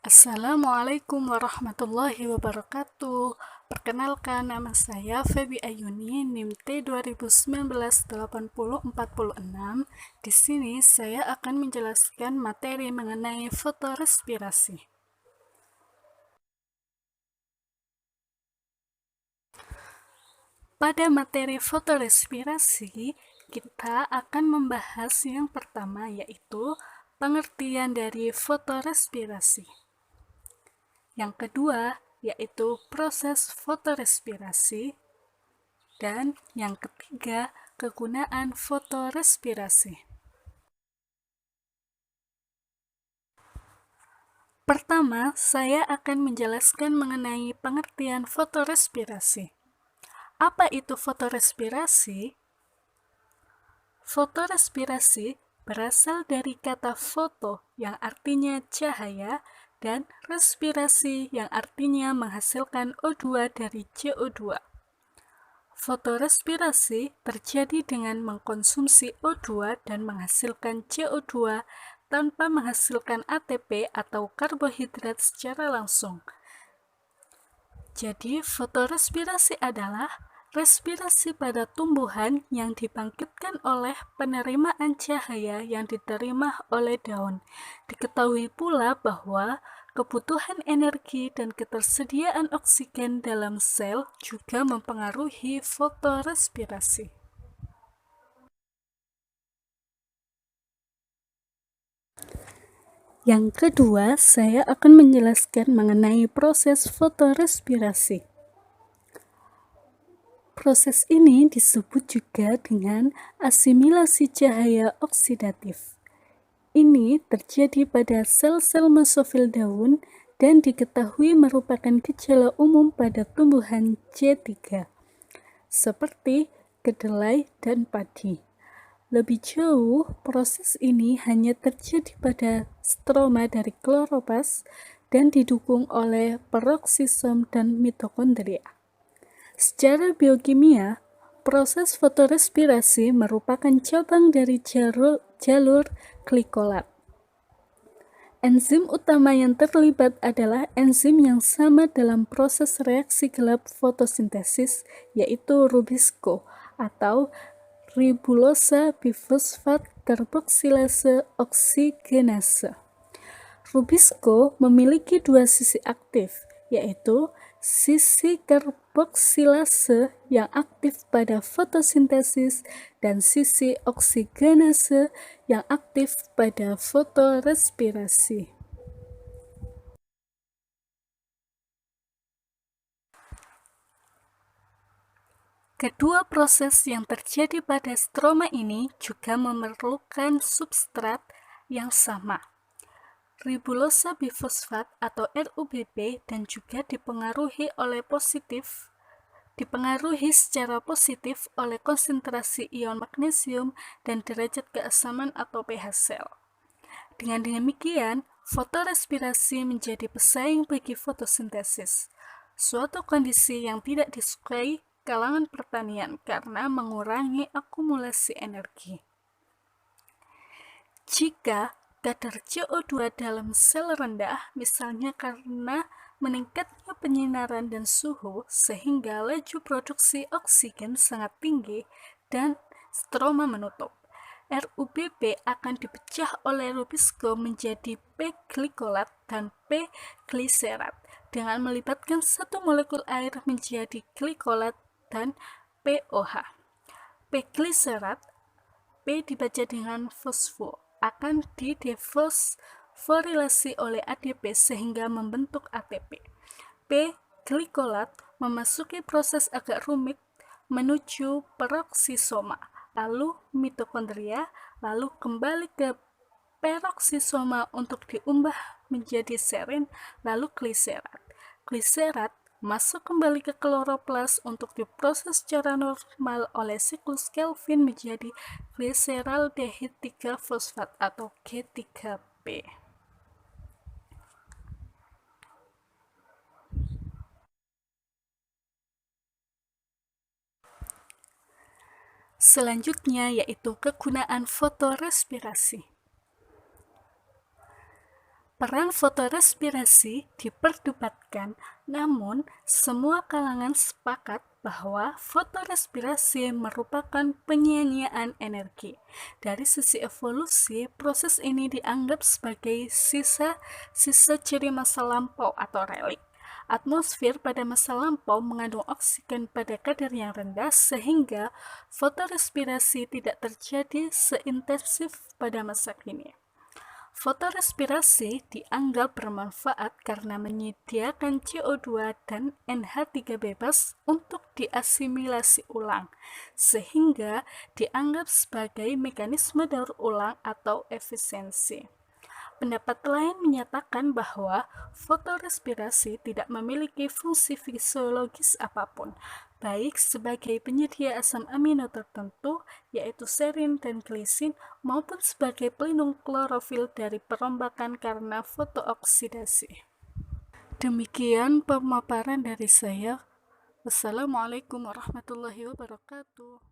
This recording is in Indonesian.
Assalamualaikum warahmatullahi wabarakatuh. Perkenalkan, nama saya Feby Ayuni, NIM T 2019-8046. Di sini saya akan menjelaskan materi mengenai fotorespirasi. Pada materi fotorespirasi, kita akan membahas yang pertama, yaitu pengertian dari fotorespirasi. Yang kedua, yaitu proses fotorespirasi. Dan yang ketiga, kegunaan fotorespirasi. Pertama, saya akan menjelaskan mengenai pengertian fotorespirasi. Apa itu fotorespirasi? Fotorespirasi berasal dari kata foto yang artinya cahaya dan respirasi yang artinya menghasilkan O2 dari CO2. Fotorespirasi terjadi dengan mengkonsumsi O2 dan menghasilkan CO2 tanpa menghasilkan ATP atau karbohidrat secara langsung. Jadi, fotorespirasi adalah respirasi pada tumbuhan yang dibangkitkan oleh penerimaan cahaya yang diterima oleh daun. Diketahui pula bahwa kebutuhan energi dan ketersediaan oksigen dalam sel juga mempengaruhi fotorespirasi. Yang kedua, saya akan menjelaskan mengenai proses fotorespirasi. Proses ini disebut juga dengan asimilasi cahaya oksidatif. Ini terjadi pada sel-sel mesofil daun dan diketahui merupakan gejala umum pada tumbuhan C3, seperti kedelai dan padi. Lebih jauh, proses ini hanya terjadi pada stroma dari kloroplas dan didukung oleh peroksisom dan mitokondria. Secara biokimia, proses fotorespirasi merupakan cabang dari jalur glikolat. Enzim utama yang terlibat adalah enzim yang sama dalam proses reaksi gelap fotosintesis, yaitu rubisco atau ribulosa bifosfat karboksilase oksigenase. Rubisco memiliki dua sisi aktif, yaitu sisi karboksilase yang aktif pada fotosintesis dan sisi oksigenase yang aktif pada fotorespirasi. Kedua proses yang terjadi pada stroma ini juga memerlukan substrat yang sama, ribulosa bifosfat atau RUBB, dan juga dipengaruhi secara positif oleh konsentrasi ion magnesium dan derajat keasaman atau pH sel. Dengan demikian, fotorespirasi menjadi pesaing bagi fotosintesis, suatu kondisi yang tidak disukai kalangan pertanian karena mengurangi akumulasi energi. Jika kadar CO2 dalam sel rendah, misalnya karena meningkatnya penyinaran dan suhu, sehingga laju produksi oksigen sangat tinggi dan stroma menutup. RUBB akan dipecah oleh rubisco menjadi P-glikolat dan P-gliserat dengan melibatkan satu molekul air menjadi glikolat dan POH. P-gliserat, P dibaca dengan fosfo, akan didefosforilasi oleh ADP sehingga membentuk ATP. P-glikolat memasuki proses agak rumit menuju peroksisoma, lalu mitokondria, lalu kembali ke peroksisoma untuk diubah menjadi serin, lalu gliserat. Gliserat masuk kembali ke kloroplas untuk diproses secara normal oleh siklus Calvin menjadi gliseraldehid 3-fosfat atau G3P. Selanjutnya yaitu kegunaan fotorespirasi. Peran fotorespirasi diperdebatkan, namun semua kalangan sepakat bahwa fotorespirasi merupakan penyia-nyiaan energi. Dari sisi evolusi, proses ini dianggap sebagai sisa ciri masa lampau atau relik. Atmosfer pada masa lampau mengandung oksigen pada kadar yang rendah sehingga fotorespirasi tidak terjadi seintensif pada masa kini. Fotorespirasi dianggap bermanfaat karena menyediakan CO2 dan NH3 bebas untuk diasimilasi ulang, sehingga dianggap sebagai mekanisme daur ulang atau efisiensi. Pendapat lain menyatakan bahwa fotorespirasi tidak memiliki fungsi fisiologis apapun, baik sebagai penyedia asam amino tertentu, yaitu serin dan glisin, maupun sebagai pelindung klorofil dari perombakan karena fotooksidasi. Demikian pemaparan dari saya. Wassalamualaikum warahmatullahi wabarakatuh.